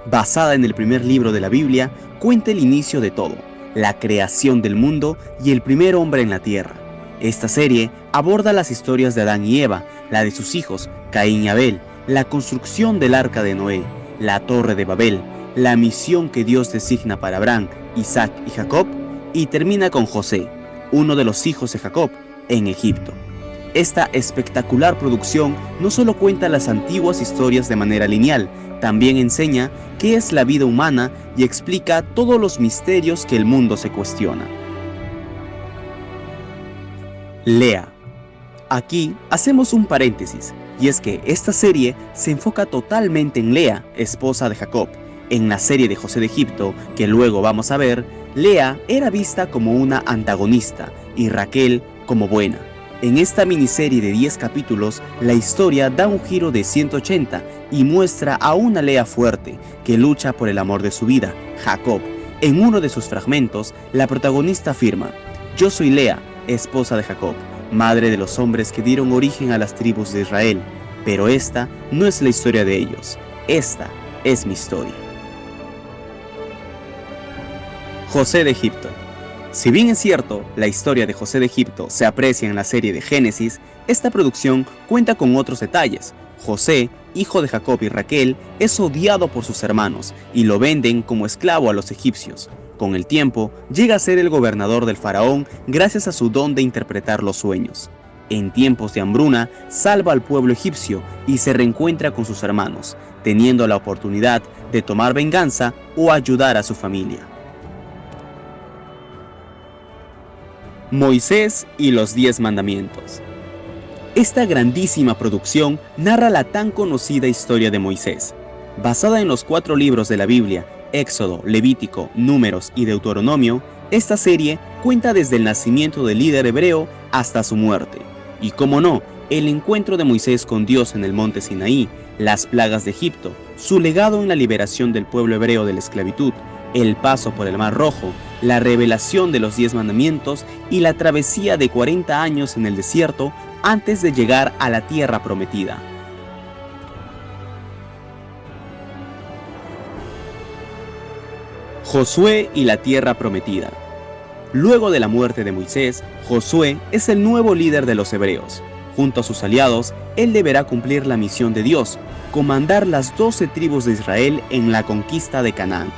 basada en el primer libro de la Biblia, cuenta el inicio de todo, la creación del mundo y el primer hombre en la tierra. Esta serie aborda las historias de Adán y Eva, la de sus hijos, Caín y Abel, la construcción del arca de Noé, la torre de Babel, la misión que Dios designa para Abraham, Isaac y Jacob, y termina con José, uno de los hijos de Jacob, en Egipto. Esta espectacular producción no solo cuenta las antiguas historias de manera lineal, también enseña qué es la vida humana y explica todos los misterios que el mundo se cuestiona. Lea. Aquí hacemos un paréntesis, y es que esta serie se enfoca totalmente en Lea, esposa de Jacob. En la serie de José de Egipto, que luego vamos a ver, Lea era vista como una antagonista y Raquel como buena. En esta miniserie de 10 capítulos, la historia da un giro de 180 y muestra a una Lea fuerte que lucha por el amor de su vida, Jacob. En uno de sus fragmentos, la protagonista afirma: "Yo soy Lea, esposa de Jacob, madre de los hombres que dieron origen a las tribus de Israel, pero esta no es la historia de ellos, esta es mi historia". José de Egipto. Si bien es cierto, la historia de José de Egipto se aprecia en la serie de Génesis, esta producción cuenta con otros detalles. José, hijo de Jacob y Raquel, es odiado por sus hermanos y lo venden como esclavo a los egipcios. Con el tiempo, llega a ser el gobernador del faraón gracias a su don de interpretar los sueños. En tiempos de hambruna, salva al pueblo egipcio y se reencuentra con sus hermanos, teniendo la oportunidad de tomar venganza o ayudar a su familia. Moisés y los 10 mandamientos. Esta grandísima producción narra la tan conocida historia de Moisés. Basada en los 4 libros de la Biblia, Éxodo, Levítico, Números y Deuteronomio, esta serie cuenta desde el nacimiento del líder hebreo hasta su muerte. Y cómo no, el encuentro de Moisés con Dios en el monte Sinaí, las plagas de Egipto, su legado en la liberación del pueblo hebreo de la esclavitud, el paso por el Mar Rojo, la revelación de los 10 mandamientos y la travesía de 40 años en el desierto antes de llegar a la tierra prometida. Josué y la tierra prometida. Luego de la muerte de Moisés, Josué es el nuevo líder de los hebreos. Junto a sus aliados, él deberá cumplir la misión de Dios, comandar las 12 tribus de Israel en la conquista de Canaán.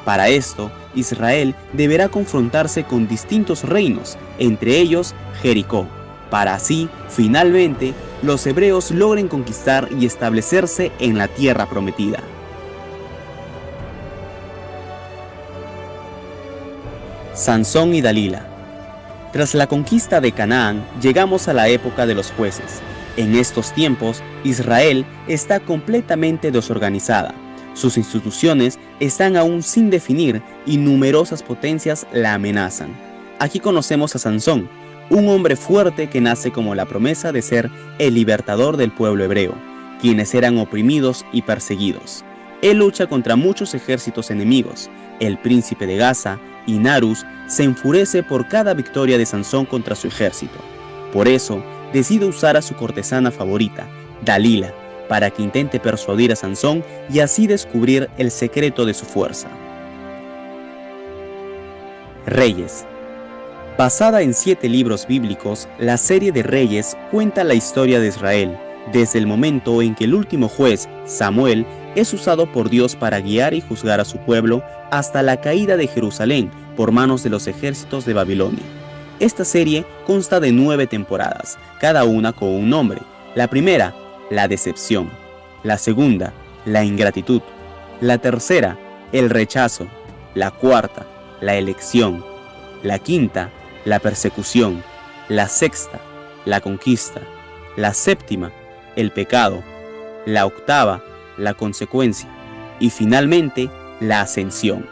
Para esto, Israel deberá confrontarse con distintos reinos, entre ellos Jericó, para así, finalmente, los hebreos logren conquistar y establecerse en la tierra prometida. Sansón y Dalila. Tras la conquista de Canaán, llegamos a la época de los jueces. En estos tiempos, Israel está completamente desorganizada. Sus instituciones están aún sin definir y numerosas potencias la amenazan. Aquí conocemos a Sansón, un hombre fuerte que nace como la promesa de ser el libertador del pueblo hebreo, quienes eran oprimidos y perseguidos. Él lucha contra muchos ejércitos enemigos. El príncipe de Gaza, Inarus, se enfurece por cada victoria de Sansón contra su ejército. Por eso, decide usar a su cortesana favorita, Dalila, para que intente persuadir a Sansón y así descubrir el secreto de su fuerza. Reyes. Basada en 7 libros bíblicos, la serie de Reyes cuenta la historia de Israel, desde el momento en que el último juez, Samuel, es usado por Dios para guiar y juzgar a su pueblo hasta la caída de Jerusalén por manos de los ejércitos de Babilonia. Esta serie consta de 9 temporadas, cada una con un nombre. La primera, la decepción. La segunda, la ingratitud. La tercera, el rechazo. La cuarta, la elección. La quinta, la persecución. La sexta, la conquista. La séptima, el pecado. La octava, la consecuencia. Y finalmente, la ascensión.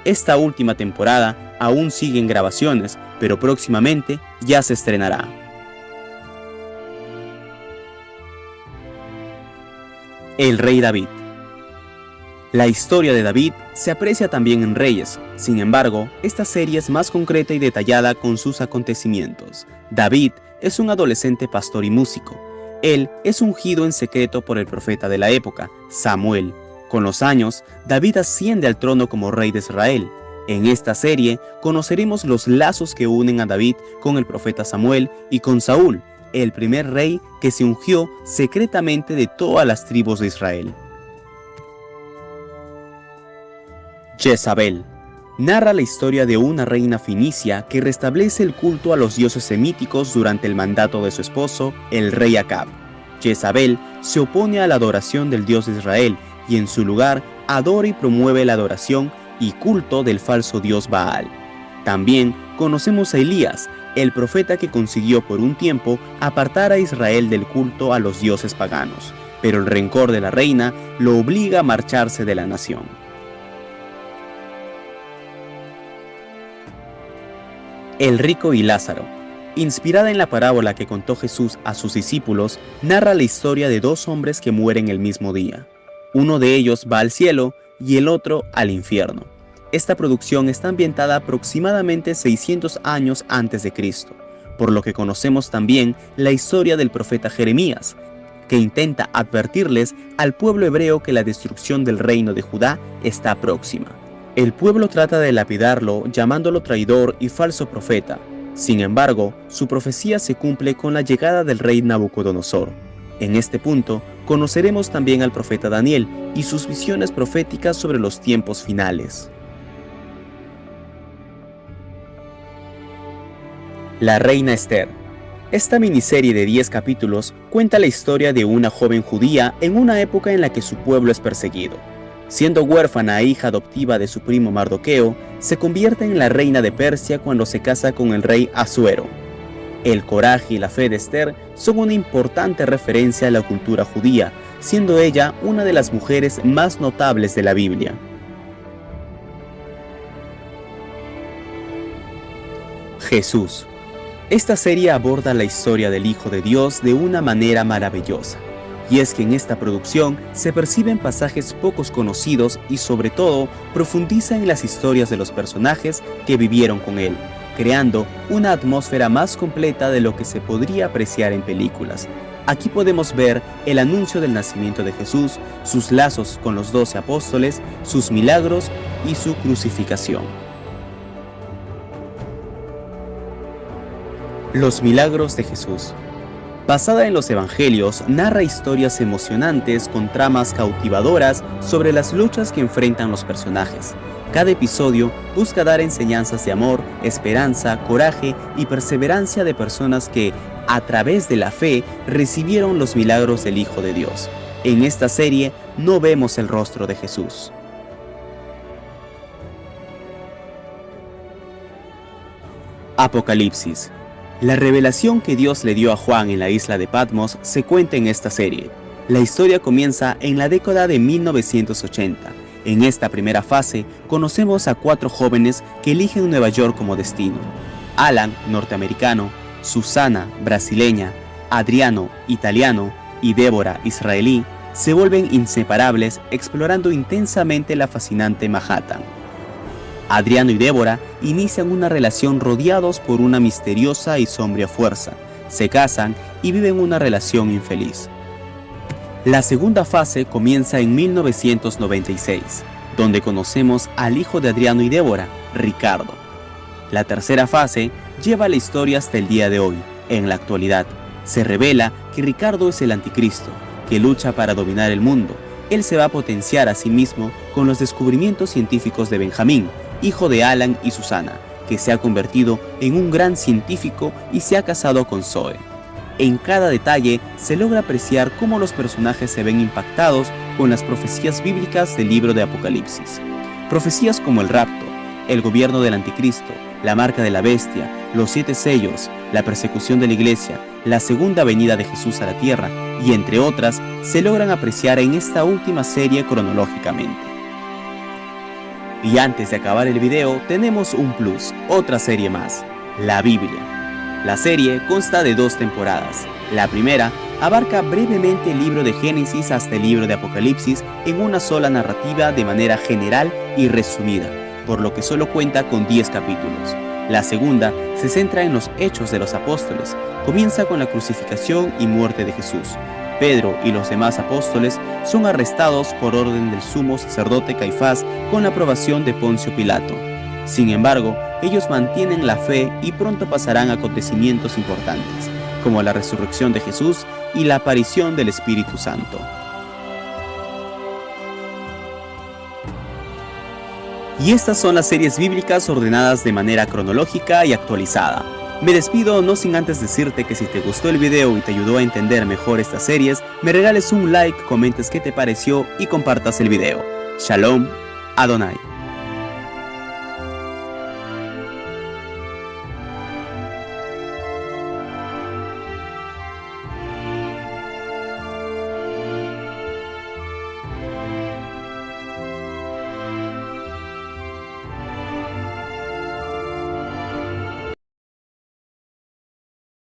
Esta última temporada aún sigue en grabaciones, pero próximamente ya se estrenará. El rey David. La historia de David se aprecia también en Reyes. Sin embargo, esta serie es más concreta y detallada con sus acontecimientos. David es un adolescente pastor y músico. Él es ungido en secreto por el profeta de la época, Samuel. Con los años, David asciende al trono como rey de Israel. En esta serie conoceremos los lazos que unen a David con el profeta Samuel y con Saúl, el primer rey que se ungió secretamente de todas las tribus de Israel. Jezabel narra la historia de una reina fenicia que restablece el culto a los dioses semíticos durante el mandato de su esposo, el rey Acab. Jezabel se opone a la adoración del Dios de Israel y en su lugar adora y promueve la adoración y culto del falso dios Baal. También conocemos a Elías, el profeta que consiguió por un tiempo apartar a Israel del culto a los dioses paganos, pero el rencor de la reina lo obliga a marcharse de la nación. El rico y Lázaro. Inspirada en la parábola que contó Jesús a sus discípulos, narra la historia de dos hombres que mueren el mismo día. Uno de ellos va al cielo y el otro al infierno. Esta producción está ambientada aproximadamente 600 años antes de Cristo, por lo que conocemos también la historia del profeta Jeremías, que intenta advertirles al pueblo hebreo que la destrucción del reino de Judá está próxima. El pueblo trata de lapidarlo llamándolo traidor y falso profeta. Sin embargo, su profecía se cumple con la llegada del rey Nabucodonosor. En este punto, conoceremos también al profeta Daniel y sus visiones proféticas sobre los tiempos finales. La reina Esther. Esta miniserie de 10 capítulos cuenta la historia de una joven judía en una época en la que su pueblo es perseguido. Siendo huérfana e hija adoptiva de su primo Mardoqueo, se convierte en la reina de Persia cuando se casa con el rey Asuero. El coraje y la fe de Esther son una importante referencia a la cultura judía, siendo ella una de las mujeres más notables de la Biblia. Jesús. Esta serie aborda la historia del Hijo de Dios de una manera maravillosa. Y es que en esta producción se perciben pasajes pocos conocidos y sobre todo profundiza en las historias de los personajes que vivieron con él, creando una atmósfera más completa de lo que se podría apreciar en películas. Aquí podemos ver el anuncio del nacimiento de Jesús, sus lazos con los 12 apóstoles, sus milagros y su crucificación. Los milagros de Jesús. Basada en los evangelios, narra historias emocionantes con tramas cautivadoras sobre las luchas que enfrentan los personajes. Cada episodio busca dar enseñanzas de amor, esperanza, coraje y perseverancia de personas que, a través de la fe, recibieron los milagros del Hijo de Dios. En esta serie no vemos el rostro de Jesús. Apocalipsis. La revelación que Dios le dio a Juan en la isla de Patmos se cuenta en esta serie. La historia comienza en la década de 1980. En esta primera fase conocemos a 4 jóvenes que eligen Nueva York como destino. Alan, norteamericano, Susana, brasileña, Adriano, italiano y Débora, israelí, se vuelven inseparables explorando intensamente la fascinante Manhattan. Adriano y Débora inician una relación rodeados por una misteriosa y sombría fuerza, se casan y viven una relación infeliz. La segunda fase comienza en 1996, donde conocemos al hijo de Adriano y Débora, Ricardo. La tercera fase lleva la historia hasta el día de hoy. En la actualidad, se revela que Ricardo es el anticristo, que lucha para dominar el mundo. Él se va a potenciar a sí mismo con los descubrimientos científicos de Benjamín, hijo de Alan y Susana, que se ha convertido en un gran científico y se ha casado con Zoe. En cada detalle se logra apreciar cómo los personajes se ven impactados con las profecías bíblicas del libro de Apocalipsis. Profecías como el rapto, el gobierno del anticristo, la marca de la bestia, los 7 sellos, la persecución de la iglesia, la segunda venida de Jesús a la tierra y entre otras se logran apreciar en esta última serie cronológicamente. Y antes de acabar el video tenemos un plus, otra serie más, la Biblia. La serie consta de 2 temporadas. La primera abarca brevemente el libro de Génesis hasta el libro de Apocalipsis en una sola narrativa de manera general y resumida, por lo que solo cuenta con 10 capítulos. La segunda se centra en los hechos de los apóstoles, comienza con la crucificación y muerte de Jesús, Pedro y los demás apóstoles son arrestados por orden del sumo sacerdote Caifás con la aprobación de Poncio Pilato. Sin embargo, ellos mantienen la fe y pronto pasarán acontecimientos importantes, como la resurrección de Jesús y la aparición del Espíritu Santo. Y estas son las series bíblicas ordenadas de manera cronológica y actualizada. Me despido no sin antes decirte que si te gustó el video y te ayudó a entender mejor estas series, me regales un like, comentes qué te pareció y compartas el video. Shalom, Adonai.